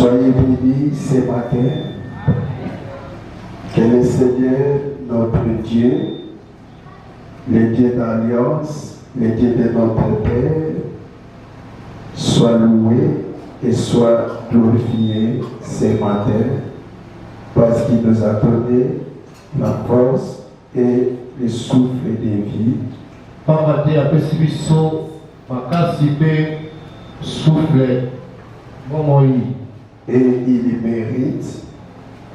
Soyez bénis ce matin. Que le Seigneur, notre Dieu, le Dieu d'alliance, le Dieu de notre Père, soit loué et soit glorifié ce matin parce qu'il nous a donné la force et le souffle de vie. Et il mérite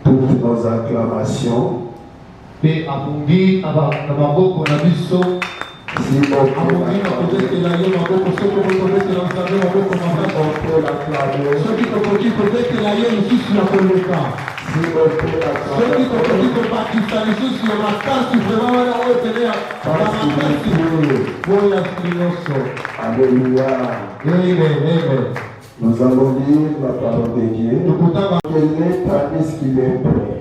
toutes nos acclamations. Si Alléluia. Nous allons lire la parole de Dieu. Quel est tandis qu'il est prêt.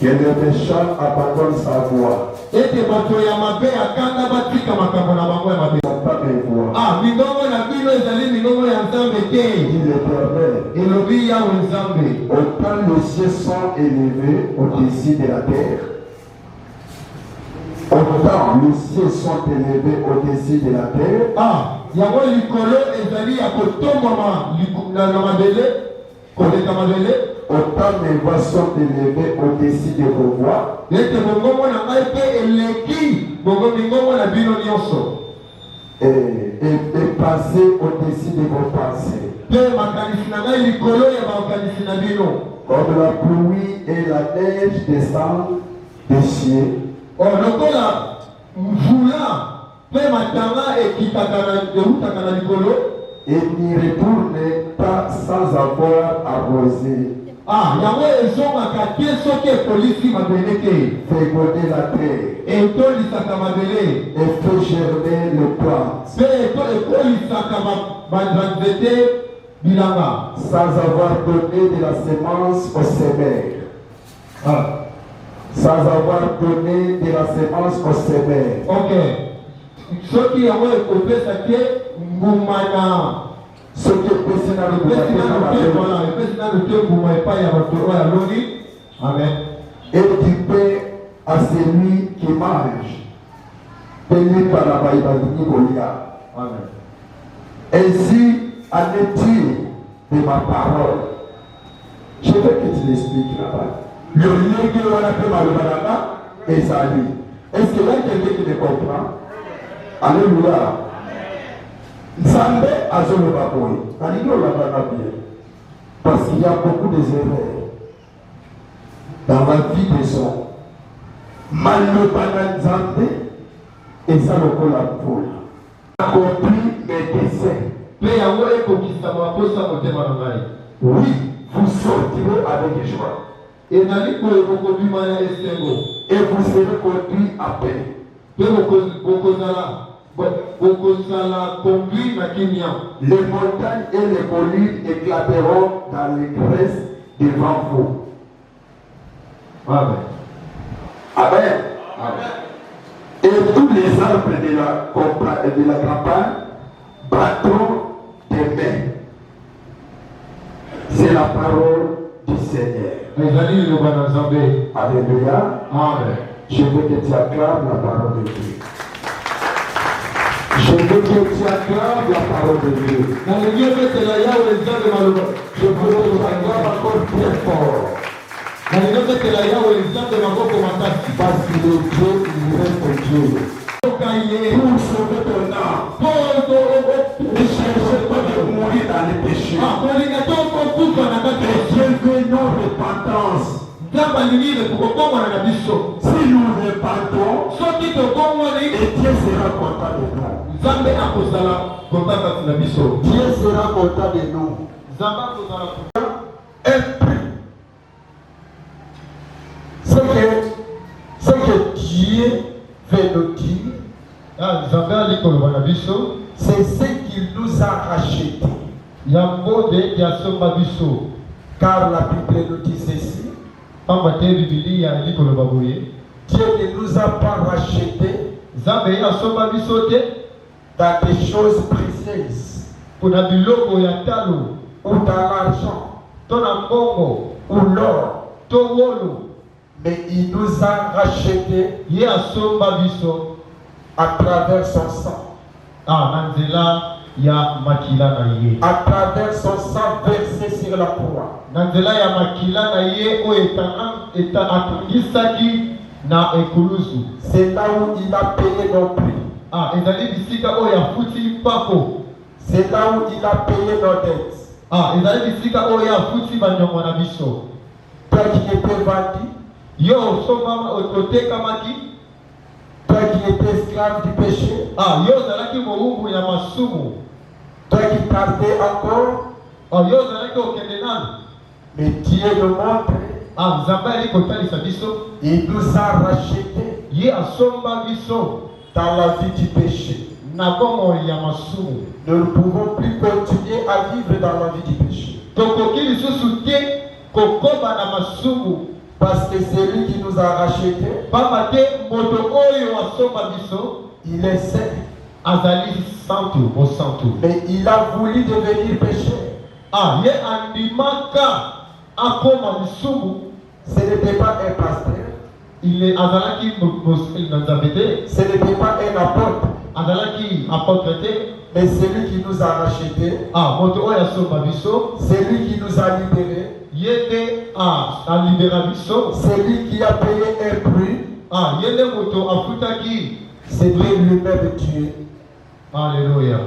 Que le méchant abandonne sa voix. Ils n'ont pas mes voix. Autant les cieux sont élevés au-dessus de la terre. Autant les cieux sont élevés au-dessus de la terre. Autant mes voix sont élevées au-dessus de vos voix. Et passer au-dessus de vos pensées. Comme la pluie et la neige descendent des cieux. Et n'y retourne pas sans avoir arrosé. Fait goder la terre. Et fait germer le plantes. Sans avoir donné de la semence au semeur. Sans avoir donné de la semence au semeur. Ok. Ce qui a été ce qui est passé dans le Amen. Et du pain à celui qui mange, payé par la Baïbali Golia. Amen. Ainsi en est-il de ma parole. Je veux que tu l'expliques là-bas. Le lien que l'on appelle Malbalana et Sali. Est-ce qu'il y a quelqu'un qui me comprend? Alléluia. Nzambe azoloba boye. Alilo la bien. Parce qu'il y a beaucoup d'erreurs dans la vie des hommes. Malobana Nzambe et ça le colle à foule. Accompli mes desseins. Oui, vous sortirez avec joie. Et vous serez conduits à paix. Les montagnes et les collines éclateront dans les graisses devant vous. Amen. Amen. Amen. Et tous les arbres de la campagne battront des mains. C'est la parole du Seigneur. Alléluia. Amen. Je veux que tu acclames la parole de Dieu. Je veux que tu acclames la parole de Dieu. Je veux que tu acclames encore très fort. Parce qu'il est Dieu, il reste Dieu. Pour sauver ton âme. Ne cherchez pas de mourir dans les péchés. Et Dieu veut nos repentance. Si nous repentons, et Dieu sera content de nous. Dieu sera content de nous. Un prix. Ce que Dieu veut nous dire, c'est ce qu'il nous a racheté. Car la Bible nous dit ceci. Dieu ne nous a pas rachetés dans des choses précieuses. kuna biloko ya talo, ou dans l'argent, tona mbongo, ou l'or, to wolo, mais il nous a rachetés ye asomba biso, à travers son sang. na nzela ya makila na ye. À travers son sang versé sur la croix. Na nzela ya makila na ye o atungisaki na ekuluzu. C'est là où il a payé nos prix. Ezali bisika oyo afuti mpako. C'est là où il a payé nos dettes. Ezali bisika oyo afuti banyongo na biso. Toi qui étais vendu, yo osomama otekamaki, toi qui étais esclave du péché, yo ozalaki mowumbu ya masumu, toi qui tardais encore, yo ozalaki okende nanu, mais Dieu le montre, nzambe ali kotalisa biso, il nous a rachetés ye asomba biso dans la vie du péché. na bongo ya masumu. Nous ne pouvons plus continuer à vivre dans la vie du péché. Tokoki lisusu te kokoba na masumu, parce que c'est lui qui nous a rachetés. pamba te moto oyo asomba biso Il est saint, azali santu mosantu, mais il a voulu devenir péché. ye andimaka akoma lisumu. Ce n'était pas un pasteur, azalaki na nzambe te, ce n'était pas un apôtre, azalaki apôtre te, mais c'est lui qui nous a rachetés. moto oyo asomba biso, C'est lui qui nous a libérés. ye te alibera biso, C'est lui qui a payé un prix. ye nde moto afutaki. C'est lui-même Dieu, Alléluia.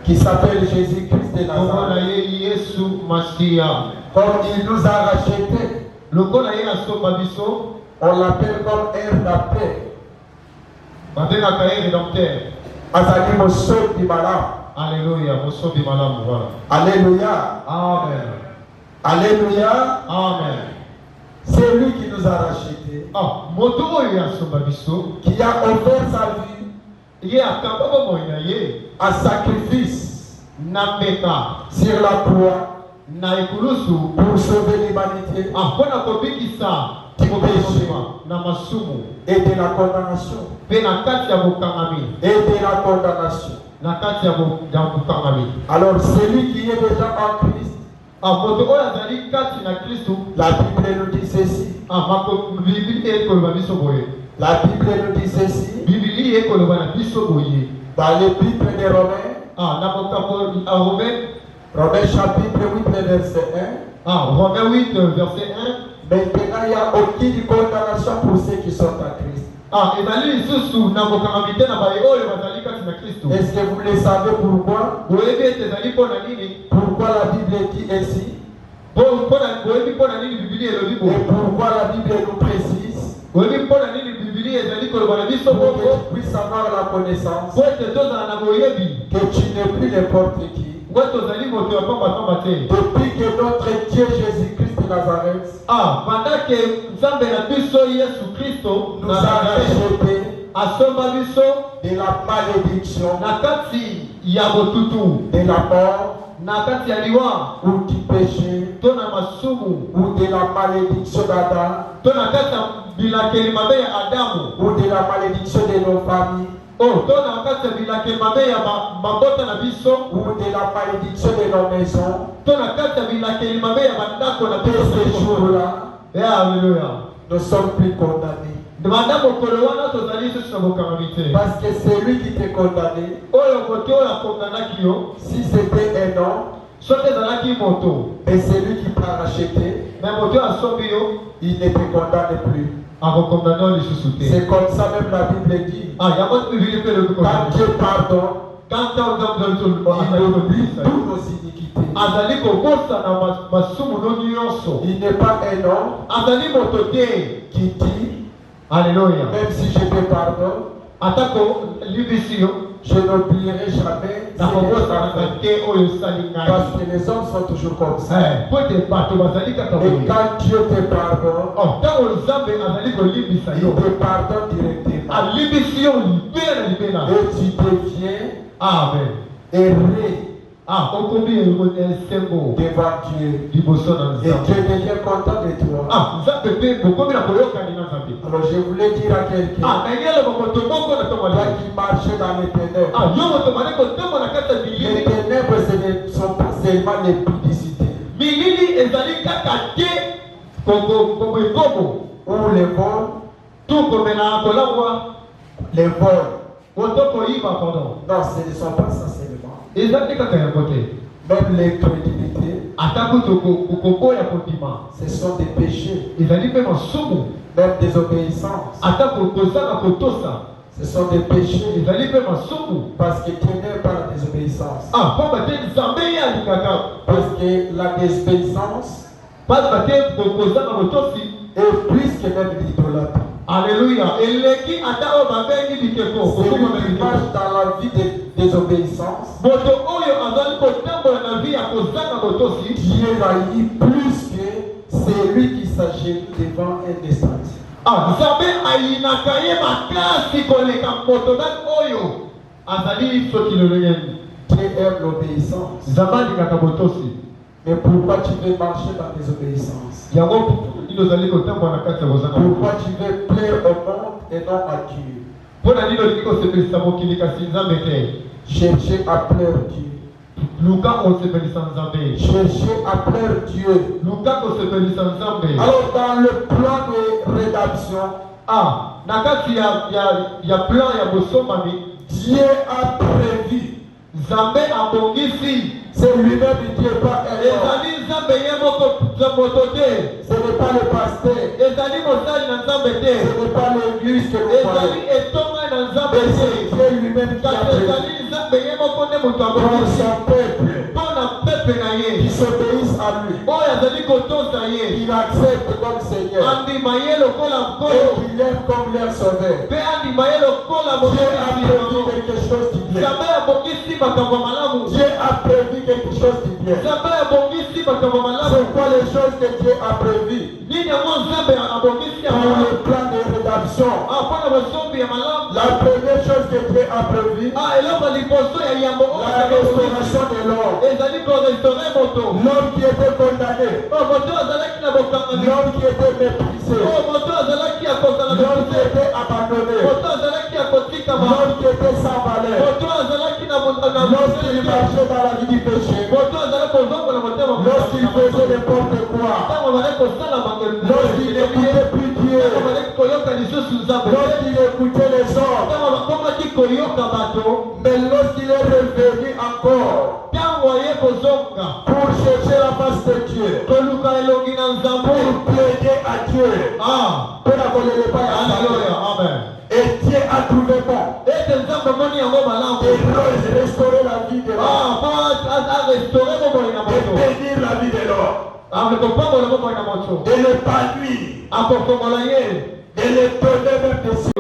qui s'appelle Jésus-Christ de Kombo na Nazareth. ye Yesu Masiya. Comme il nous a rachetés, Lokola ye asomba biso, on l'appelle comme un rappel. babengaka ye rédempteur. Azali Mosso du Malam. Alléluia. Mosombi malamu, voilà. Alléluia. Amen. Alléluia. Amen. C'est lui qui nous a rachetés, Moto oyo asomba biso, qui a offert sa vie ye akamba bomoi na ye en sacrifice na mbeka sur la croix na ekulusu, pour sauver l'humanité mpona kobikisa koboma na masumu et de la condamnation. mpe na kati ya bokangami, Et de la condamnation. na kati ya bokangami. Alors celui qui est déjà en Christ, Moto oyo azali kati na Kristu, la Bible nous dit ceci. bibili ekoloba biso boye, La Bible nous dit ceci. bibili ekoloba na biso boye, Dans l'épître de Romains, na mokambo ya Romain, Romains chapitre 8, verset 1. Romain 8 verset 1. Maintenant, il n'y a aucune condamnation pour ceux qui sont en Christ. Ezali lisusu na bokangami te na baye oyo bazali kati na Kristu. Est-ce que vous le savez pourquoi? Boyebi ete ezali mpona nini? Pourquoi la Bible dit ainsi? Boyebi mpona nini bibili elobi Et boye? pourquoi la Bible nous précise? Boyebi mpona nini bibili ezali koloba na biso Pour que bongo? tu puisses avoir la connaissance Po ete tozala na boyebi, que tu n'es plus n'importe qui. ngo tozali moto ya pamba te. Depuis que notre Dieu Jésus-Christ de Nazareth Pendant ke nzambe na biso Yesu Kristo nous a rachetés asomba biso de la malédiction, na kati ya botutu, de la mort na kati ya liwa, ou du péché, to na masumu, ou de la malédiction d'Adam, to na kati ya bilakeli mabe ya Adamu, ou de la malédiction de nos familles, to na kati ya bilakeli mabe ya mabota na biso, ou de la malédiction de nos maisons. to na kati ya bilakeli mabe ya bandako na Dès ce biso. jour-là, Alléluia. nous sommes plus condamnés. Banda mokolo wana tozali lisusu na bokangami te. Parce que c'est lui qui t'est condamné. Oyo moto oyo akondanaki yo, Si c'était un homme, soki ezalaki moto, et c'est lui qui t'a racheté, me moto oyo asombi yo, il ne te condamne plus. akokondana yo lisusu te. C'est comme ça même la Bible dit. Yango bibili mpe elobi Quand kondana. Dieu pardonne, Quand il oublie toutes nos iniquités. azali kobosana masumu no nyonso, Il n'est pas un homme azali moto te. qui dit, Alléluia. même si je te pardonne, Atako libisi yo, je n'oublierai jamais. nakobosanaka te oyo osali ngai. Parce que les hommes sont toujours comme ça. Po ete bato bazali kaka Et boye. quand Dieu te pardonne, Ntango nzambe azali kolimbisa il yo, te pardonne directement. alibisi yo libela na libela. Et tu deviens Amen. heureux Okomi esengo devant Dieu. liboso na Et Dieu nzambe. devient content de toi. Nzambe mpe bokomi na koyokani na nzambe. Alors je voulais dire à quelqu'un, Nayele bamoto moko na toi tomali. qui marchait dans les ténèbres, Yo moto mali kotembo na kati ya les bilili. ténèbres se seulement les publicités. Milili ezali kaka te koko ekomo. Ou les vols. Tout comme la kolangwa. Les vols. Otoko iba pardon. Non, ce ne sont pas ça seulement. Ezali kaka ya kote. Même les crédibilités. Atako toko ya kontima. Ce sont des péchés. Ezali pe masumu. Même désobéissance. Atako kozanga kotosa. Ce sont des péchés. Ezali pe masumu. Parce que Dieu n'aime pas la désobéissance. Ah, pas bate nzambe ya likaka. Parce que la désobéissance Pas bate kozanga kotosi. est plus que même l'idolâtrie. Alléluia. Eleki ata o babengi bikeko. Celui qui marche dans la vie de désobéissance, Moto oyo azali kotambola na vie ya kozanga kotosi. Dieu haït plus que celui qui s'agenouille devant un estati. Ah, nzambe ayinaka ye makasi koleka moto dani oyo azali soki lolengeni. Dieu aime l'obéissance. Nzambe alingaka botosi. Mais pourquoi tu veux marcher dans la désobéissance? Yango nino zali kotambola na kati ya kozanga. Pourquoi tu veux plaire au monde et non à Dieu? Mpona nino olingi kosepelisa mokili kasi nzambe te. Cherchez à plaire Dieu. Luka kosepelisa nzambe. Cherchez à plaire Dieu. Luka kosepelisa nzambe. Alors dans le plan de rédemption, Na kati ya plan ya bosombami, Dieu a prévu. nzambe abongisi. C'est lui-même, Dieu n'est pas un homme. Ezali nzambe ye moto te. Ce n'est pas le pasteur. Ezali mosali na nzambe te. Ce n'est pas l'église que nous Ezali voyons. etonga na nzambe Mais te. c'est Dieu lui-même qui a Kasi prévu. ezali nzambe ye moko nde moto Pour abongisi. son peuple, Mpona pepe na qui ye s'obéissent à lui, oyo azali kotosa ye. qui l'acceptent comme Seigneur, Andima ye lokola et nkolo. qui l'aiment comme leur sauveur. Mpe andima ye lokola Dieu a prévu moto. quelque chose du bien. Nzambe abongisi makambo malamu. Dieu a prévu quelque chose du bien. Nzambe abongisi makambo malamu. C'est quoi les choses que Dieu a prévues Nini yango nzambe abongisi ya dans le malamu. plan de rédemption? Mpona bosombi ya malamu. La première chose que Dieu a prévue, Eloko liboso ya yambo oyo la restauration de l'homme. ezali korestore moto. L'homme qui était condamné, Moto azalaki na bokangami. l'homme qui était méprisé, Moto azalaki ya kozala l'homme qui était abandonné, moto azalaki ya kotikama. l'homme qui était sans valeur, Moto azalaki na lorsqu'il marchait dans la vie du péché, moto azalaki kozongola motema. lorsqu'il faisait n'importe quoi, ntango bazali kosala makelele. lorsqu'il n'écoutait plus Dieu, ntango bazali koyoka lisusu nzambe. lorsqu'il écoutait les hommes, ntango bakomaki koyoka bato. mais lorsqu'il est revenu encore ntango aye kozonga pour chercher la face de Dieu, koluka elongi na nzambe. pour plaider à Dieu, pour la voler pas à Alléluia, amen. et Dieu a trouvé bon ete nzambe moni yango malamu. de restaurer la vie de l'homme, po arestore bomoi na de moto. bénir la vie de l'homme, akopambola bomoi na moto. de l'épanouir, akofongola ye. de le donner même des signes.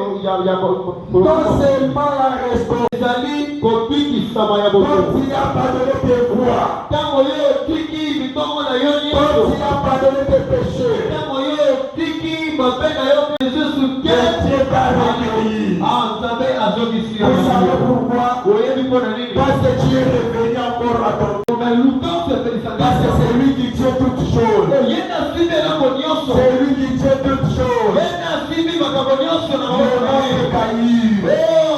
Non seulement la restauration, ezali kobikisama ya quand boto. il a pardonné tes voies, ntango yo otiki mitongo na yo quand nyonso. il a pardonné tes péchés, ntango yo otiki mabe na yo lisusu te. Dieu t'a recueilli. nzambe azongisi yo. Vous savez pourquoi? oyebi mpo na nini? Parce que tu es revenu encore à ton tour. luka osepelisa Parce que c'est lui qui tient toutes choses. ye na simbi eloko nyonso. C'est lui qui tient toutes choses. ye na simbi makambo nyonso na Le monde est caillé.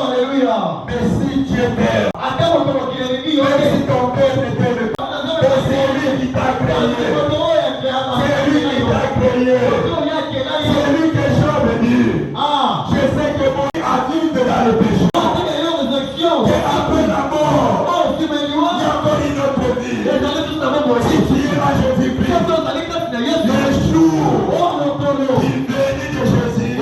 Alléluia. Mais si Dieu t'aime, ata moto mokili elingi yo même si ton père ne t'aime pas, mais c'est lui qui t'a créé. moto oyo akeama. C'est lui qui t'a créé. moto oyo akela yo. C'est lui que Job dit. Je sais que mon a vivre dans le péché. Atika yo résurrection. Et après la mort, osimeliwa. il y a encore une autre vie. ezali tutu na bomoi. Si tu es à Jésus-Christ, soki ozali kati na yesu. le jour oyo mokolo. où il bénit de Jésus,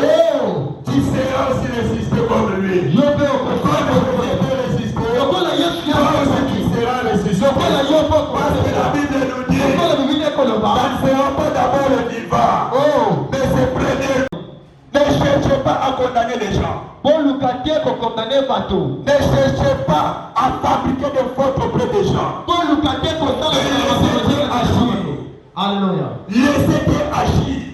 tu seras aussi résisté comme lui. yo mpe Comme Jésus peut résister, lokola yesu toi aussi tu seras résisté. lokola yo mpo Parce que la Bible nous dit, lokola bibili ekoloba. ça ne sera pas d'abord le vivant, mais c'est premier. Ne cherchez pas à condamner les gens. boluka te kokondane bato. Ne cherchez pas à fabriquer des fautes auprès des gens. boluka te kosala Alléluia. Laissez Dieu agir.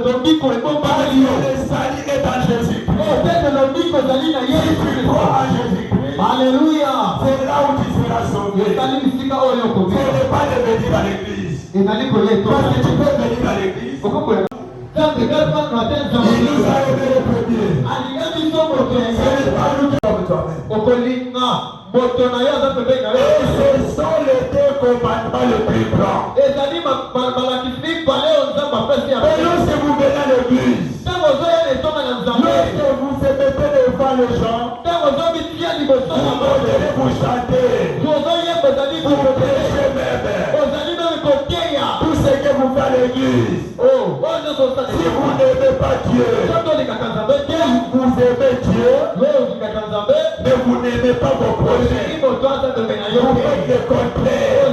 lobiko ebombali yo. Le salut est dans Jésus-Christ. opete lobiko ezali na Si tu yesu. crois en Jésus-Christ, Alléluia. c'est là où tu seras sauvé. ezali bisika oyo Ce okobika. n'est pas de venir à l'église. ezali koyetoa. Parce que tu peux venir à l'église. okokoya nzambe galbano ate Il nous a nzambe. aimé le premier. alinga biso moto Ce n'est pas nous qui sommes toi-même. okolinga moto na yo aza pembeni na yo. Et ce sont les deux compagnons commandement le plus grand. Et lorsque vous venez à l'église, lorsque vous vous mettez devant les gens, vous chantez, vous prêchez même. Tout ce que vous faites à l'église, si vous n'aimez pas Dieu, vous aimez Dieu, mais vous n'aimez pas vos projets, vous faites le contraire,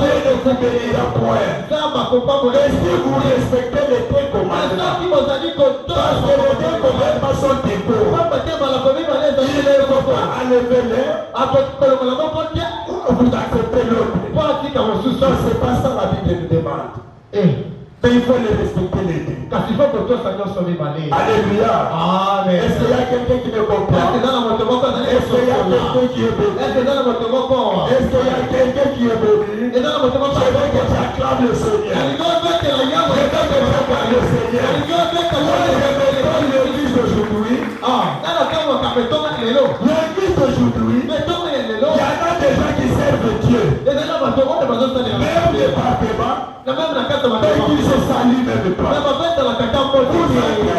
Dieu ne vous bénira point. Et si vous respectez les 10 commandements, parce que les 10 commandements sont égaux, il ne faut pas enlever l'un, vous acceptez l'autre. C'est pas ça la Bible nous demande. Mais il faut les respecter les deux. Alléluia. Amen. Est-ce qu'il y a quelqu'un qui me comprend? Est-ce qu'il y a quelqu'un qui est béni? Est-ce qu'il y a quelqu'un qui est béni? Je veux que tu acclames le Seigneur. Je veux que tu acclames le Seigneur. L'église d'aujourd'hui, il y en a des gens qui servent Dieu. Même les départements, mais qui se saluent même pas. Vous entrez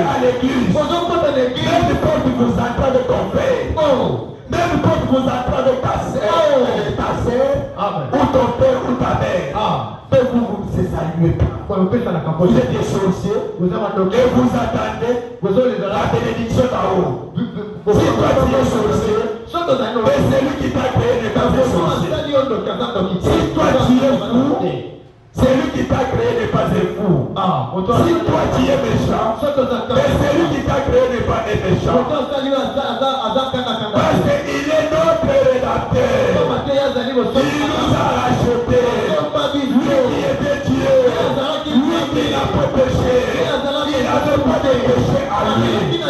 à l'église, même quand vous entrez avec ton père, même quand vous entrez avec ta sœur, ou ton père ou ta mère, mais vous ne se saluez pas. Vous êtes des sorciers et vous attendez la bénédiction d'en haut. Si toi tu es sorcier, et celui qui t'a créé n'est pas un sorcier. Si toi tu es fou, celui qui t'a créé n'est pas un fou. Si toi tu es méchant, et celui qui t'a créé n'est pas un méchant. Parce qu'il est notre rédacteur. Il nous a rachetés. Lui qui était Dieu, lui qui n'a pas péché, il n'avait pas de péché à lui. Mais il a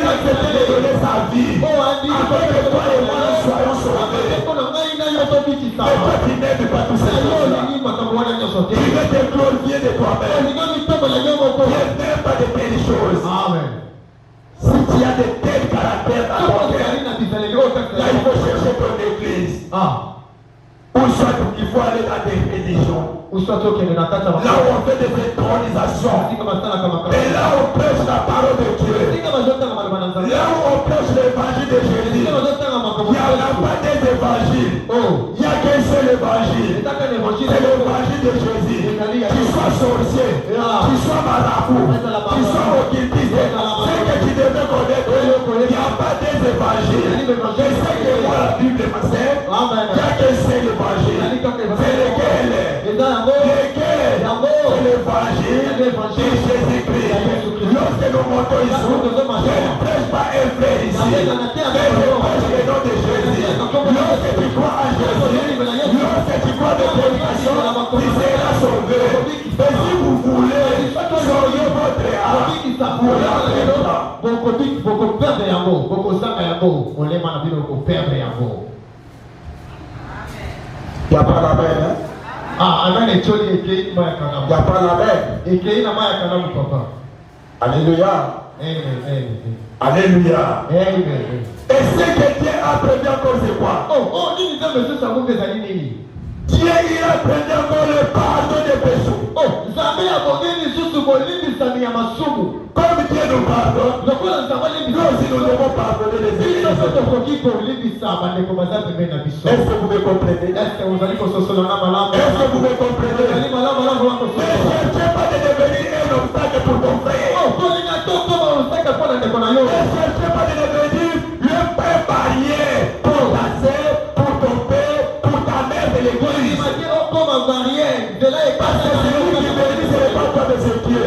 accepté de donner sa vie afin que toi et moi nous soyons sauvés. Mais toi tu n'aimes pas tous ces choses-là. Tu veux te glorifier de toi-même. Tu n'aimes pas de telles choses. Amen. Si tu as de tels caractères dans ton cœur, là il faut chercher ton église. Ou soit il faut aller dans des religions. Là où on fait des intronisations. Et là où on prêche la parole de Dieu. Là où on prêche l'évangile de Jésus. Il n'y a pas des évangiles. Il n'y a qu'un seul évangile. C'est l'évangile de Jésus. Tu sois sorcier, tu sois marabout, tu sois occultiste. C'est que tu devais connaître. Il n'y a pas des évangiles. Je sais que moi la Bible m'enseigne. Il n'y a qu'un seul évangile. C'est lequel? C'est l'évangile de Jésus-Christ. Lorsque nous montons ici, je ne prêche pas un frère ici, mais je prêche le nom de Jésus. Lorsque tu crois en Jésus, lorsque tu crois de prédication, tu seras sauvé. Mais si vous voulez sauver votre âme, vous l'avez pas. Il n'y a pas la main, hein? Amen. Il n'y a pas la main. Alléluia. Alléluia. Et ce que Dieu a prévu encore, c'est quoi? Dieu il a prévu encore le pardon des péchés. Comme Dieu nous pardonne, nous aussi nous devons pardonner les ennemis. Est-ce que vous me comprenez? Est-ce que vous me comprenez? Ne cherchez pas de devenir un obstacle pour ton frère. Ne cherchez pas de devenir le père barrière pour ta sœur, pour ton père, pour ta mère de l'église. Parce que celui qui bénit, ce n'est pas toi, mais c'est Dieu.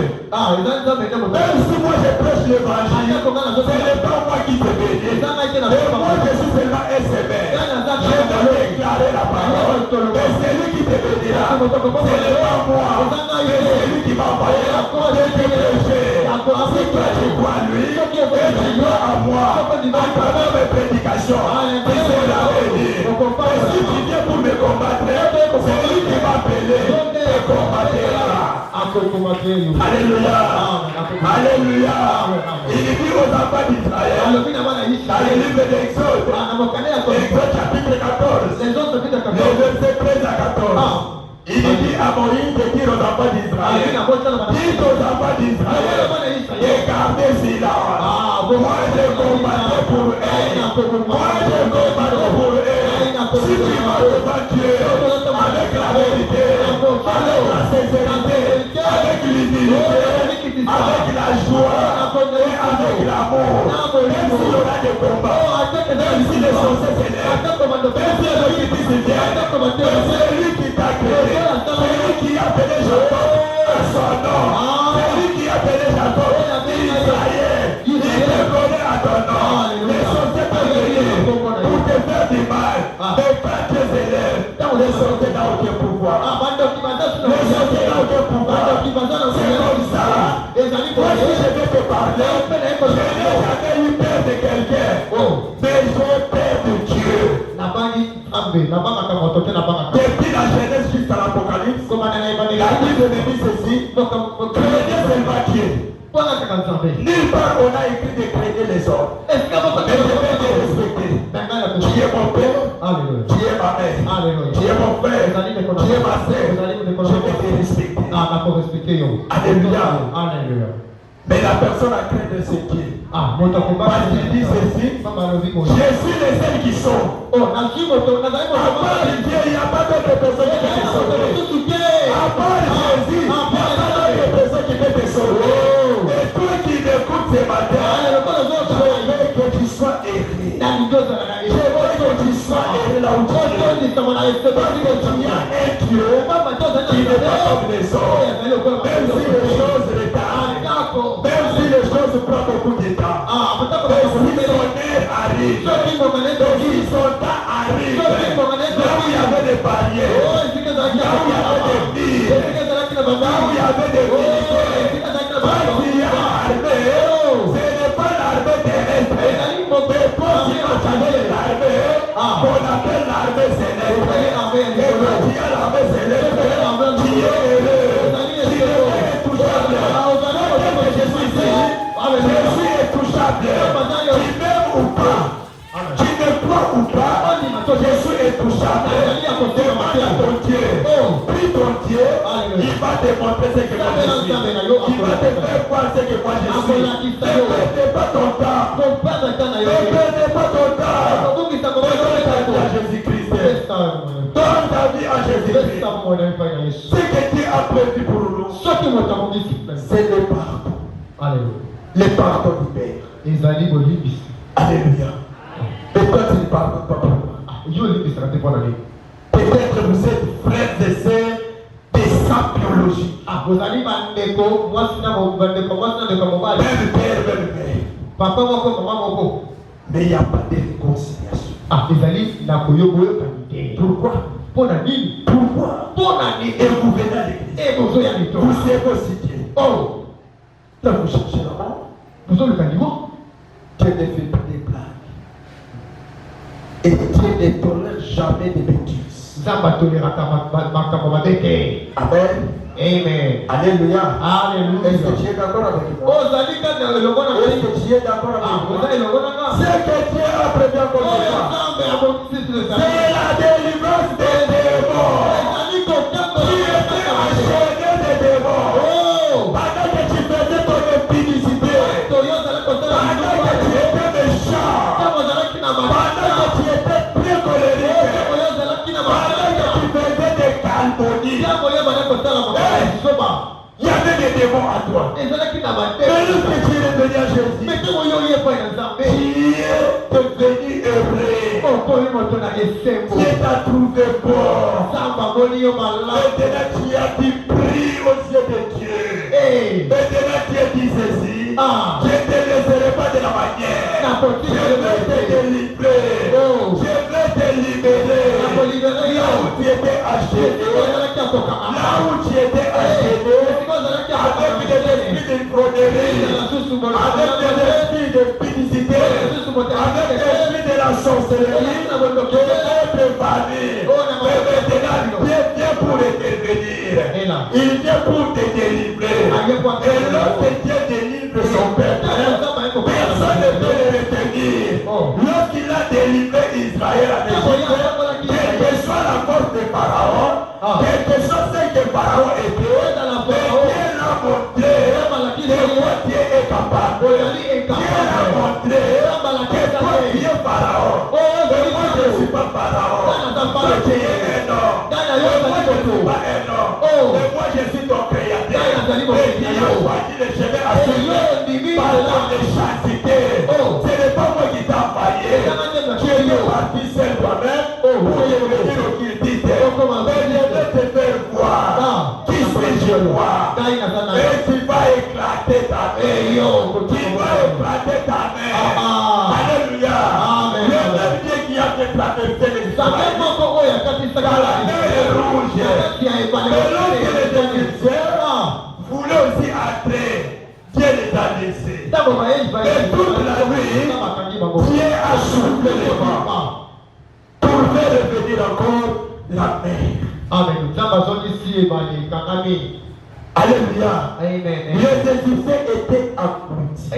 Même si moi je prêche l'évangile, ce n'est pas moi qui te bénis. Et moi je suis seulement un sévère. Je vais déclarer la parole. Et celui qui te bénira, ce n'est pas moi, mais celui qui m'a envoyé. Je te prêcher. Si toi tu crois en lui, et tu crois en moi, à travers mes prédications, tu seras béni. Et si tu viens pour me combattre, celui qui m'a appelé te combattra. Alléluia. Alléluia. Il dit aux enfants d'Israël, dans le livre d'Exode, Exode chapitre 14, les versets 13 à 14. 14. Il dit à Moïse de dire aux enfants d'Israël, dites aux enfants d'Israël, regardez cela. Moi je combattais pour eux. Moi je combattais pour eux. Si tu vas devant Dieu avec la vérité, avec la sincérité, avec l'humilité, avec la joie et avec l'amour, même s'il y aura des combats, même si les choses s'élèvent, même si les critiques viennent, même si c'est lui qui t'a créé, c'est lui qui a appelé Jacob à son nom, c'est lui qui a appelé Jacob Israël, il te connaît à ton nom, les choses peuvent venir pour te faire du mal, mais quand tu es élève, les choses n'ont aucun pouvoir, les choses n'ont aucun pouvoir, c'est comme ça. Moi si je vais te parler, je n'ai jamais eu peur de quelqu'un, mais j'ai peur de Dieu. Depuis la Genèse jusqu'à l'Apocalypse, la Bible me dit ceci, craignez seulement Dieu. Nulle part on a écrit de craigner les hommes, mais je vais te respecter. Tu es mon père, tu es ma mère, tu es mon frère, tu es ma sœur, je vais te respecter. Alléluia. Mais la personne a craint de ce Dieu. Parce qu'il dit ceci, je suis les seuls qui sont. À part Dieu, il n'y a pas d'autre personne qui peut te sauver. À part Jésus, il n'y a pas d'autre personne qui peut te sauver. Et toi qui m'écoutes ce matin, je veux que tu sois erré. Je veux que tu sois erré là où tu es. Parce que tu as un Dieu qui n'est pas comme les autres. Même si les choses retardent, même si les choses prennent beaucoup de temps, mais si son heure arrive, si son temps arrive, là où il y avait des barrières, là où il y avait des murs, là où il y avait des militaires, quand il y a l'armée, ce n'est pas l'armée terrestre, mais quand tu as l'armée, on appelle l'armée céleste. Et quand tu as l'armée céleste, tu es heureux, tu es intouchable. Je suis intouchable. Tu m'aimes ou pas, tu me crois ou pas, je suis intouchable. Demande à ton Dieu. Prie ton Dieu, il va te montrer ce que moi je suis. Il va te faire voir ce que moi je suis. Ne perdez pas ton temps. Ne perdez pas ton temps. Donne ta vie à Jésus-Christ. Donne ta vie à Jésus-Christ. Ce que Dieu a prévu pour nous, c'est le pardon. Le pardon du Père. Alléluia. Et toi tu ne pardonnes pas pour moi. Peut-être vous êtes frères et sœurs des sang biologiques. Même père, même mère. Mais il n'y a pas de réconciliation. Pourquoi? Pourquoi? Et vous venez à l'église. Vous êtes aussi Dieu. Là vous cherchez la mort. Dieu ne fait pas des blagues. Et Dieu ne tolère jamais de bêtises. Amen. Alléluia. Est-ce que tu es d'accord avec moi? Est-ce que tu es d'accord avec moi? C'est que Dieu a prévu comme ça. C'est la délivrance des démons. Tu étais enchaîné des démons. Pendant que tu faisais ton impudicité, pendant que tu étais méchant, pendant que tu étais très colérique, pendant que tu faisais des calmonies, il y avait des démons à toi. Mais lorsque tu es devenu à Jésus, tu es devenu heureux. Dieu t'a trouvé bon. Maintenant tu as dit prie aux yeux de Dieu. Maintenant Dieu dit ceci. Je ne te laisserai pas de la manière. Je vais te délivrer. Je vais te libérer. Là où tu étais acheté. Là où tu étais acheté. Avec des esprits de frauderie, avec des esprits de pénicité, avec des esprits de la sorcellerie, de l'être vanné. Mais maintenant, Dieu vient pour intervenir. Il vient pour te délivrer. Et lorsque Dieu délivre son peuple, personne ne peut le retenir. Lorsqu'il a délivré Israël à Égypte, quelle que soit la force de Pharaon, que Pharaon était, Dieu l'a montré que toi Dieu est capable. Dieu l'a montré que toi tu es Pharaon. Mais moi je ne suis pas Pharaon. Toi tu es un homme. Mais moi je ne suis pas un homme. Mais moi je suis ton créateur. Et Dieu a choisi le chemin à suivre par ton échantité. Ce n'est pas moi qui t'ai envoyé. Tu es parti seul toi-même pour venir au Kirtite. Mais je vais te faire voir qui suis-je moi. Et tu vas éclater ta main. Tu vas éclater ta main. Alléluia. Le même Dieu qui a fait traverser les Israélites. La mer est rouge. Mais lorsque les Égyptiens voulaient aussi entrer, Dieu les a laissés. Et toute la nuit, Dieu a soufflé les vents pour faire revenir encore la mer. Amen. Alléluia. Amen. Les Égyptiens étaient engloutis.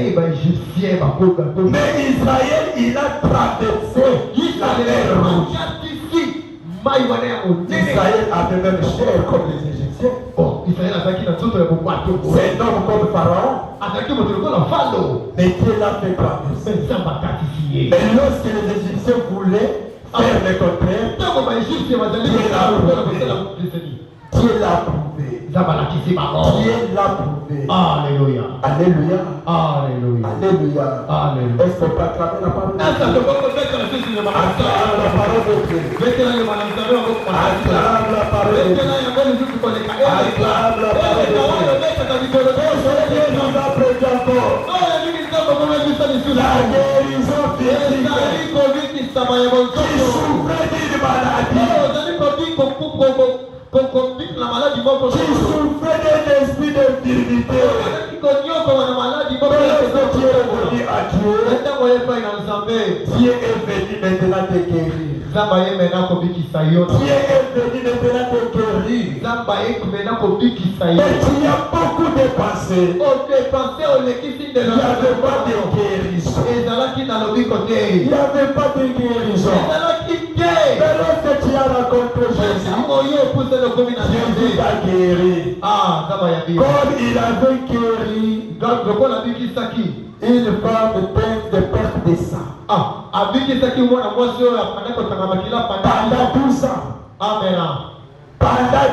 Mais Israël, il a traversé la mer rouge. Israël avait même chair comme les Égyptiens. C'est un homme comme Pharaon. Mais Dieu l'a fait traverser. Mais lorsque les Égyptiens voulaient faire le contraire, Dieu l'a prouvé. Dieu l'a prouvé. Alléluia. Alléluia. Alléluia. Alléluia. Alléluia. Est-ce qu'on peut acclamer la parole de Dieu? Acclame la parole de Dieu. Acclame la parole de Dieu. Acclame la parole de Dieu. Dieu nous a prêté encore la guérison physique qui souffrait d'une maladie, qui souffrait d'un esprit d'infirmité. Lorsque Dieu est venu à Dieu, Dieu est venu maintenant te guérir. Dieu est venu maintenant te guérir. Mais tu as beaucoup de pensées. Il n'y avait pas de guérison. Il n'y avait pas de guérison. Mais lorsque tu as rencontré Jésus, Jésus t'a guéri. Comme il avait guéri une femme atteinte de perte de sang. Pendant 12 ans. Pendant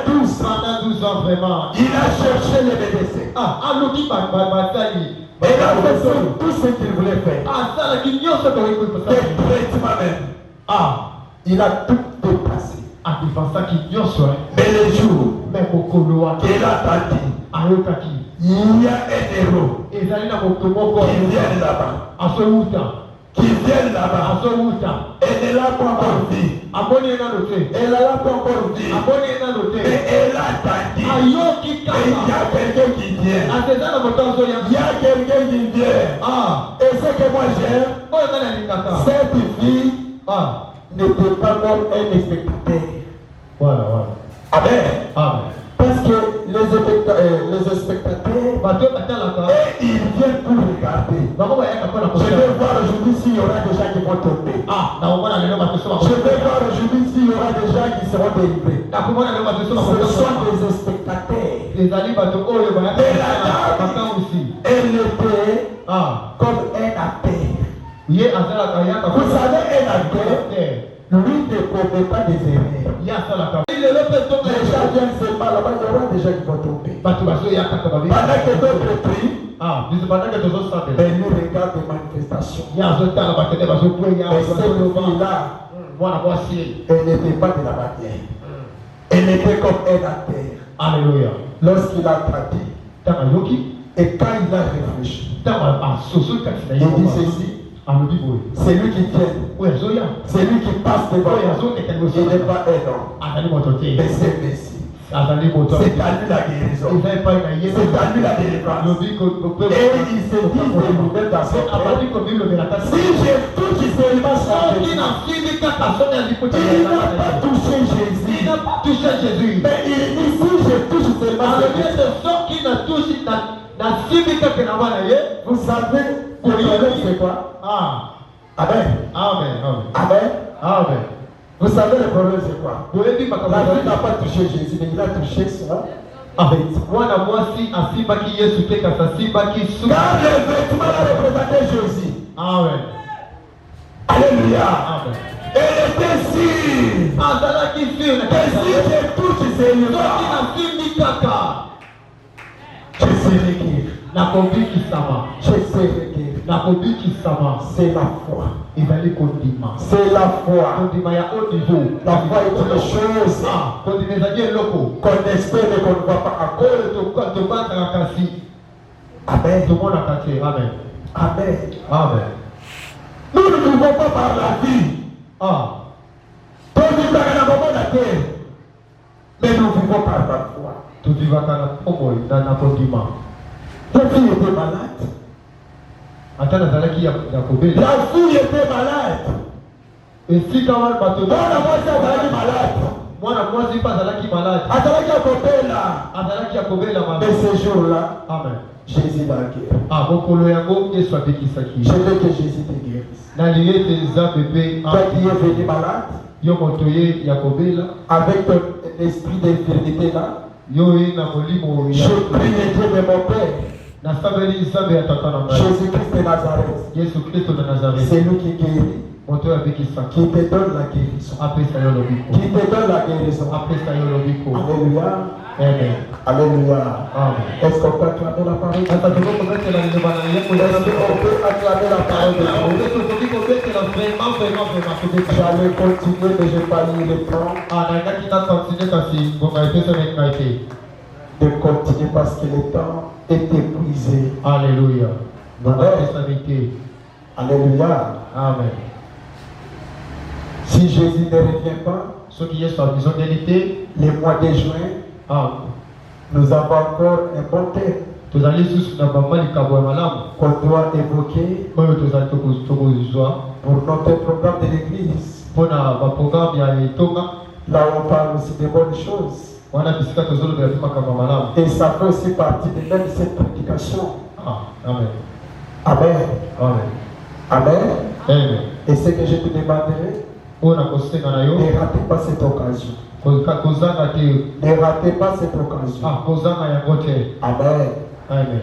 12 ans vraiment. Il a cherché le médecin. Et il a fait tout ce qu'il voulait faire. Des traitements même. Il a tout dépassé. Mais les jours qu'il a attendu, il y a un héros qui vient là-bas. Qui viennent là-bas. Elle n'a pas encore vu. Elle n'a pas encore vu. Mais elle a attendu. Et il y a quelqu'un qui vient. Il y a quelqu'un qui vient. Et ce que moi j'aime, cette fille n'était pas comme un spectateur. Amen. Parce que les spectateurs, et ils viennent pour regarder. Je vais voir aujourd'hui s'il y aura des gens qui vont tomber. Je vais voir aujourd'hui s'il y aura des gens qui seront délivrés. Ce sont des spectateurs. Mais la dame, elle était comme un athée. Vous savez, un athée, lui ne commet pas des erreurs. Les gens viennent seulement là-bas, il y aura des gens qui vont tomber. Pendant que d'autres prient, mais nous regardons des manifestations. Mais cette fille-là, elle n'était pas de la manière. Elle était comme un athée. Alléluia. Lorsqu'il a traduit, et quand il a réfléchi, il dit ceci. C'est lui qui vient. C'est lui qui passe devant. Il n'est pas un homme. Mais c'est Messie. C'est à lui la guérison. C'est à lui la délivrance. Et il se dit de nous-mêmes dans son cœur. Si je touche seulement ça, il n'a pas touché Jésus. Mais il dit si je touche seulement vous savez, c'est quoi? Amen. Amen. Amen. Amen. Vous savez le problème c'est quoi? Vous avez dit, La fille n'a pas touché Jésus, mais il a touché ça. mwana mwasi asimbaki Yesu te kasi asimbaki suki. Car le vêtement représentait Jésus. Amen. Alléluia. Amen. Elle était sûre. Azalaki sûre na Et si je touche Seigneur, soki nasimbi kaka je serai guéri. nakobikisama. Je serai guéri. nakobikisama. C'est la foi. ezali kondima. C'est la foi. kondima ya haut niveau. La foi est une chose kondima ezali eloko qu'on espère mais qu'on ne voit pas encore. oyo tobataka kasi Amen. tomonaka te. Amen. Amen. Amen. Nous ne pouvons pas par la vie. Tout vivre dans le moment de la terre. Mais nous vivons par la foi. tozivaka na pomoi na kondima. La fille était malade. ata nazalaki ya kobela. La fille était malade. esika wana bato Mwana mwasi azalaki malade. mwana mwasi mpe azalaki malade. Azalaki akobela. azalaki ya kobela Mais ce jour-là, Amen. Jésus l'a guéri. mokolo yango Yesu abikisaki. Je veux que Jésus te guérisse. nalingi ete nzambe mpe Toi qui es venu malade, yo moto ye ya kobela avec ton esprit d'infirmité là, yo ye na molimo je prie le Dieu de mon Père, nasambeli nzambe ya tata na ngai Jésus-Christ de Nazareth. Yesu kristo na nazareti C'est lui qui guérit, moto oyo abikisaki qui te donne la guérison. apesa yo lobiko. Qui te donne la guérison. apesa yo lobiko. Alléluia. Amen. Alléluia. Amen. Est-ce qu'on peut acclamer la parole de Dieu? ata tokokobetela liloba na ye Est-ce qu'on peut acclamer la parole de Dieu? tokoki kobetela vraiment kobetela. J'allais continuer, mais je n'ai pas eu le temps nalingaki nakontinue kasi ngonga epesamaki ngai te. de continuer parce que le temps est épuisé. Alléluia. ngonga Amen. epesami te. Alléluia. Amen. Si Jésus ne revient pas, soki Yesu abizongeli te le mois de juin, nous avons encore un bon thème tozali lisusu na bamba likambo ya malamu qu'on doit évoquer oyo tozali tokozwa pour notre programme de l'église. mpona baprogramme ya etonga Là où on parle aussi de bonnes choses. wana bisika tozolobela mpe makambo ya malamu. Et ça fait aussi partie de même cette prédication. Amen. Amen. Amen. Amen. Amen. Et ce que je te demanderai, oyo nakosenga na yo ne ratez pas cette occasion. kozanga te. Ne ratez pas cette occasion. kozanga yango te. Amen. Amen.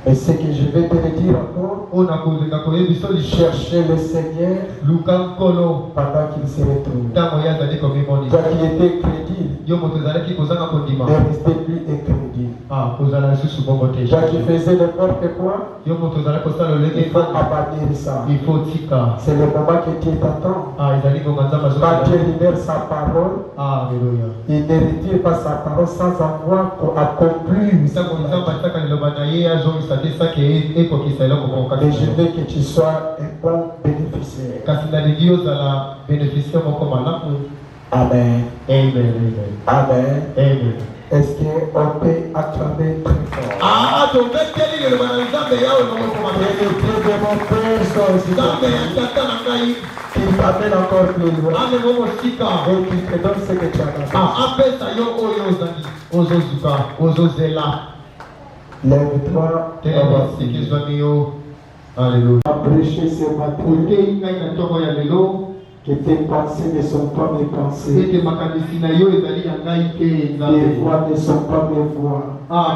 Et ce que je vais te le dire encore, oyo nakolinga koyebisa cherchez le Seigneur luka nkolo pendant qu'il se retrouve. ntango ye azali komimonisa. Toi qui étais crédible, yo moto ezalaki kozanga kondima. ne restez plus incrédule. kozala lisusu bongo te. Toi qui faisais n'importe quoi, yo moto ozali kosala lolenge il faut abandonner ça. il faut tika. C'est le moment que Dieu t'attend. ezali ngonga nzambe Quand Dieu azokala. libère sa parole, Alléluia. il ne retire pas sa parole sans avoir accompli. ntango nzambe ataka liloba na ye azongisa te saki ekokisa eloko moko Mais je kaka. veux que tu sois un bon bénéficiaire. kasi nalingi ozala bénéficiaire moko malamu. Amen. Amen. Amen. Amen. Est-ce qu'on peut acclamer très fort? tobeteli liloba na nzambe yawe Et le Dieu de mon Père soit aussi nzambe ya tata na ngai qu'il t'amène encore plus loin amemo mosika et qu'il te donne ce que tu as besoin. apesa yo oyo ozali ozozuka ozozela. Lève-toi, telema siki ezwami yo. Alléluia. prêcher ce matin otei ngai na ntongo ya lelo que tes pensées ne sont pas mes pensées, ete makanisi na yo ezali ya ngai te tes nzambe. voix ne sont pas mes voix.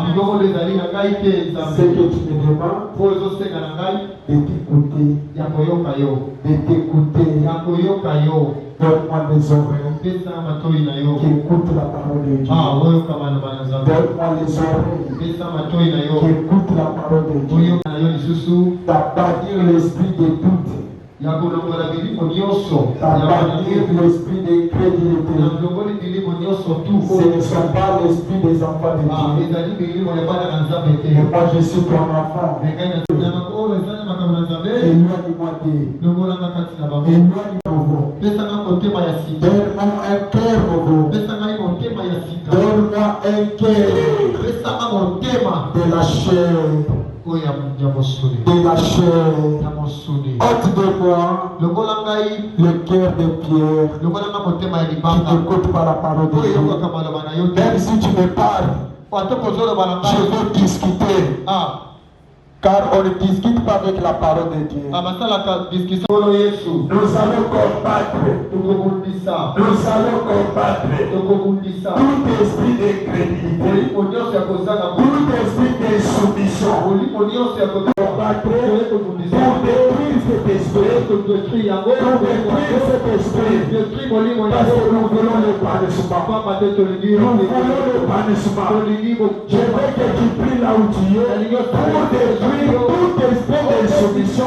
biloko ezali ya ngai te Ce nzambe. que tu me demandes, po ezosenga na ngai de t'écouter, ya koyoka yo. de t'écouter. ya koyoka yo. Donne-moi les oreilles pesa matoi na yo. qui écoutent la parole de Dieu. oyoka maloba na nzambe. Donne-moi les oreilles pesa matoi na qui yo. écoutent la parole de Dieu. oyoka na yo lisusu D'abannir l'esprit de doute, ya kolongola bilimo nyonso ya d'abannir banani. l'esprit de crédulité. na bilongoli bilimo nyonso tu Ce ne sont pas l'esprit des enfants de Dieu. ezali bilimo ya bana na nzambe te. Et moi je suis ton enfant. ngai na oyo ezali makambo na nzambe. Éloigne-moi d'eux. longolanga kati na bango. Éloigne-moi. pesanga motema ya sika. Donne-moi un cœur nouveau. pesa ngai motema ya sika. Donne-moi un cœur pesanga motema de la chair. oyo ya mosuni. De la chair. ya mosuni. Ôte de moi longola ngai le cœur de pierre longolanga motema ya qui libanga n'écoute pas la parole de oyo Dieu. eyokaka maloba na yo te. Même si tu me parles, ate kozoloba na je ngai veux discuter. Car on ne discute pas avec la parole de Dieu. Nous allons combattre. Nous allons combattre tout esprit d'incrédulité, tout esprit d'insoumission. Combattre pour détruire cet esprit. Pour détruire cet esprit. Parce que nous voulons le banissement. Nous voulons le banissement. Je veux que tu pries là où tu es pour détruire tout esprit d'insoumission,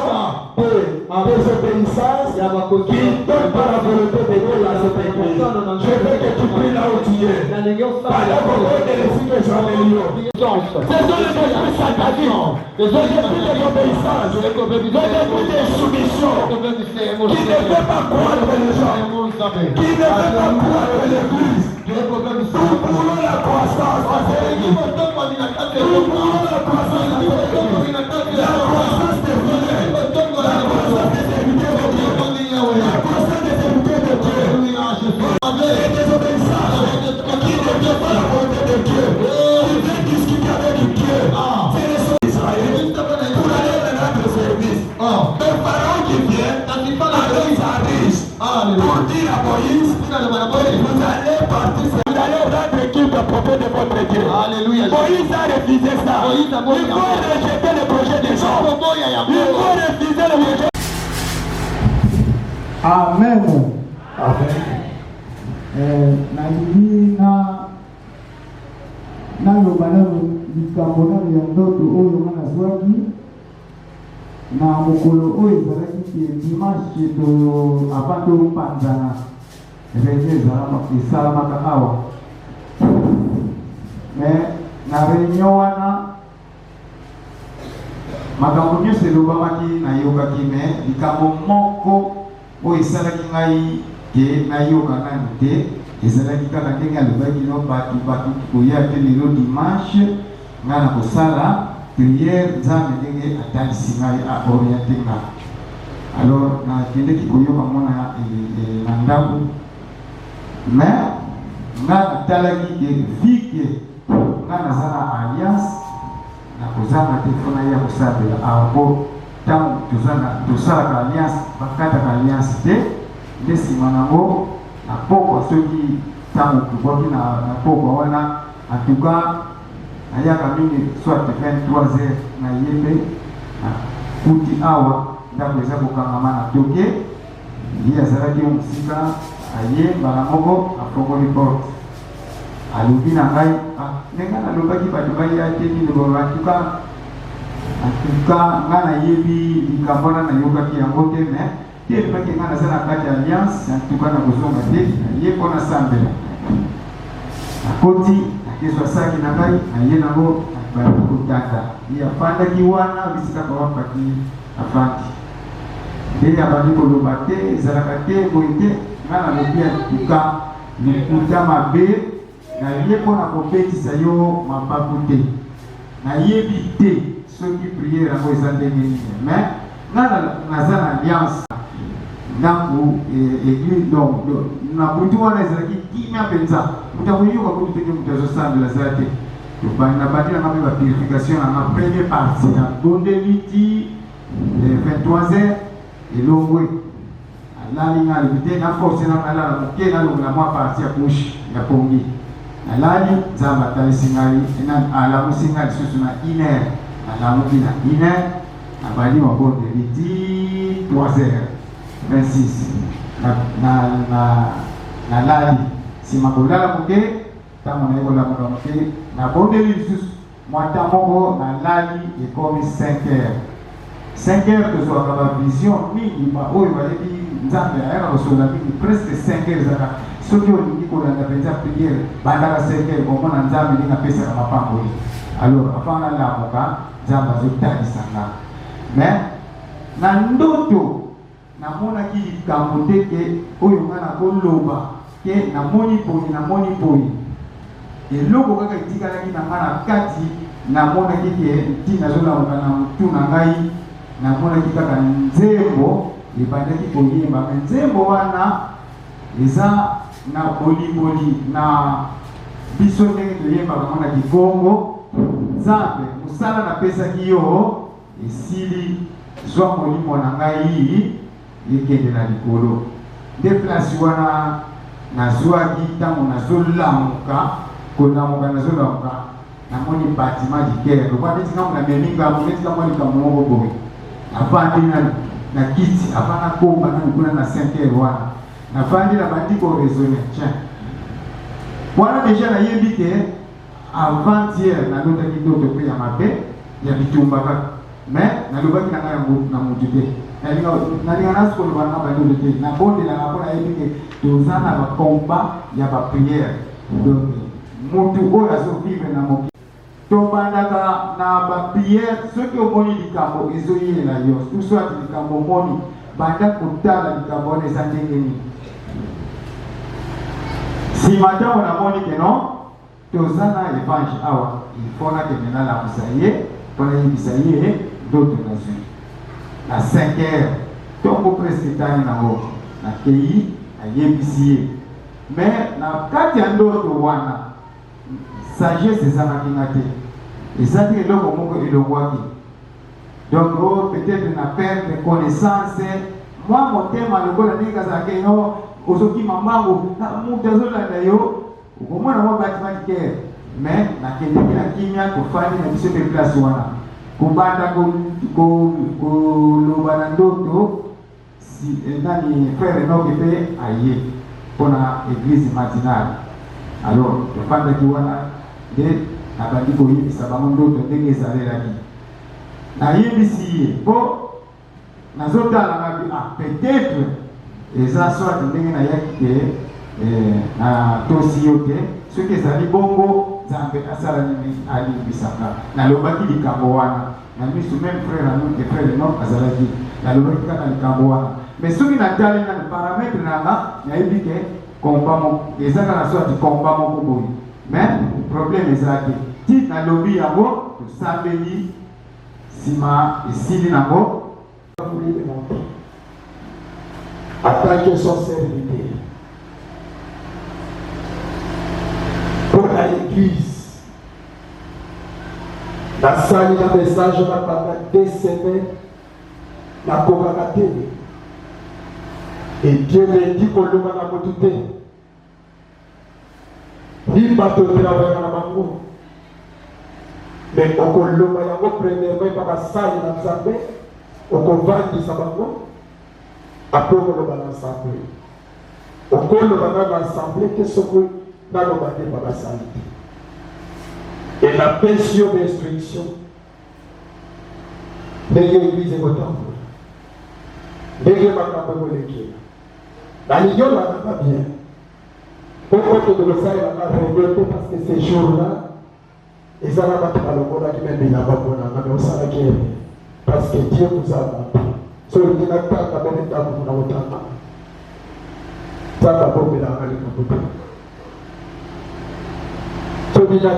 désobéissance qui donne par la volonté de Dieu dans cette église. Je veux que tu pries là où tu es. Par la volonté de l'esprit que j'améliore. Ce sont les esprits sataniques, les esprits désobéissance, les esprits d'insoumission qui ne veulent pas croître les gens, qui ne veulent pas croître l'église. Nous voulons la croissance. Nous voulons la croissance. La croissance des frères. La croissance des serviteurs de Dieu. La croissance des serviteurs de Dieu. Les désobéissants qui ne veulent pas la volonté de Dieu. Qui veulent discuter avec Dieu. C'est les sons d'Israël pour aller dans notre service. Le pharaon qui vient, alors ils arrivent pour dire à Moïse, vous allez partir, vous allez rendre équipe à propos de votre Dieu. Alléluia. Moïse a refusé ça. Il faut rejeter le projet des gens. Il faut refuser le projet. Amen. Amen. Nalingi na loba na likambo na ya ndoto oyo nga nazwaki na mokolo oyo ezalaki ke dimanche to avant topanzana réunion esalamaka awa mais na réunion wana makambo nyonso elobamaki nayokaki mais likambo moko oyo esalaki ngai ke nayoka nanu te ezalaki kaka ndenge alobaki no bato koya te lelo dimanche ngai na kosala prière nzambe ndenge atandisi ngai aoriente nga. Alors nakendeki koyoka mwana na ndambo mais ngai natalaki ke vike ngai naza na alliance nakozanga te mpona ya kosabela apo ntango tosalaka alliance bakataka alliance te nde nsima nango na pokwa soki ntango tobwaki na pokwa wana antuka nayaka mingi soit 23h na ye mpe kuti awa ndako eza kokangama na toke ye azalaki mosika aye mbala moko afongoli porte alobi na ngai ndenge nalobaki bato baya te nilobaka antuka ngai nayebi likambo wana nayokaki yango te mais te elobaki ngai naza na kati ya alliance antuka na kozonga te ye mpo nasambela nakoti nakezwa saki na ngai naye nango bali kotanda ye afandaki wana bisika bawapaki afandi nde abandi koloba te ezalaka te boye te ngai nalobi antuka likuta mabe naye mpo na kobetisa yo mabaku te nayebi te soki priere yango eza ndenge nini mais ngai naza na alliance ndambo église donc na butu wana ezalaki kimia mpenza moto akoyoka kutu teke moto azosambela za te nabandi nanga mpe bapurification nanga premier partie na bondeli ti 23h elongwe alali nga alobi te na force nanga alala moke nalongola mwa partie ya couche ya pongi alali nzambe atalisi ngai alamusi ngai lisusu na 1h alamuki na 1h nabandi mabondeli ti 3h26 na lali nsima kolala moke ntango naye kolamuka moke nabondeli lisusu mwata moko nalali ekomi 5h tozwaka bavision mingi oyo bayebi nzambe ayaka kosola mingi presque 5h ezaka soki olingi kolanda mpenza priere bandaka 5h komona nzambe ndenge apesaka mapamboli alors avant nalamuka nzambe azotalisa nga mais na ndoto namonaki likambo te ke oyo nga nakoloba ke namoni boye eloko kaka etikalaki na nga na kati namonaki ke ntina azolamuka na mutu na ngai namonaki kaka nzembo ebandaki koyemba me nzembo wana eza na bolimboli na biso ndenge toyembaka mona kikongo nzambe mosala napesaki yo esili zwa molimo na ngai yekende na likolo nde place wana nazwaki ntango nazolamuka kolamuka nazolamuka namoni bâtiment du cœur lokwa neti ngambo na memingambo neti ngambo likambo moko boye nafandi na kiti avant nakoma kuna na 5h wana nafandi na bandi koraisonne tiens wana déjà nayebi te avant-hier nalotaki ndoto mpe ya mabe ya bitumba kaka mais nalobaki na ngai na mutu te nalinga nasi koloba na bandoto te nabondelaka mpo nayebi te toza na bacombat ya bapriere donc mutu oyo azovivre na moki tobandaka na bapriere soki omoni likambo ezoyelela yo tuswati likambo omoni banda kotala likambo wana eza ndenge nini nsima ntango namoni ke non toza na evange awa ilfo nakende nalamusa ye mpo nayebisa ye ndoto nazwi na 5h ntongo preske tani nango nakei nayebisi ye mais na kati ya ndoto wana sagesse ezalaki nga te ezalaki eloko moko elongwaki donc peut-être na perdre connaissance mwa motema lokola ndenge kazalaka eno ozokima mbango mutu azolanda yo okomona mwa bâtiment du cœur mais nakendeki na kimia tofandi na biso mpe place wana kobanda koloba na ndoto nani frère enoke mpe aye mpona église matinale alors tofandaki wana nde nabandi koyebisa bango ndoto ndenge ezalelaki nayebisi ye mpo nazotala nabi peut-être eza soit ndenge nayaki te na tosi yo te soki ezali bongo nzambe asala nini alibisaka nalobaki likambo wana na miso même frère enoke azalaki nalobaki kaka likambo wana mais soki natali na parametre nanga nayebi ke komba moko ezaka na soit komba moko boye mais problème ezalaki ti nalobi yango tosambeli nsima esili nango en tant que sincérité pour l'église nasali na message napanga 2 semaines nakokaka te et Dieu me dit koloba na motu te bato travaillaka na bango mais okoloba yango premièrement mpaka sali na nzambe okovandisa bango apres okoloba na assemblée okoloba na assemblée te soki naloba te bakasali te et napesi yo bainstruction ndenge église ekotambola ndenge makambo ekolekela nalingi olakaka bien pourquoi de le faire la réalité parce que ces jours-là ils allaient battre à l'opéra qui m'a mis là-bas pour la mais on s'en a parce que Dieu vous a battu sur le dîner de la bonne étape pour la autant ça va bomber la réalité sur le dîner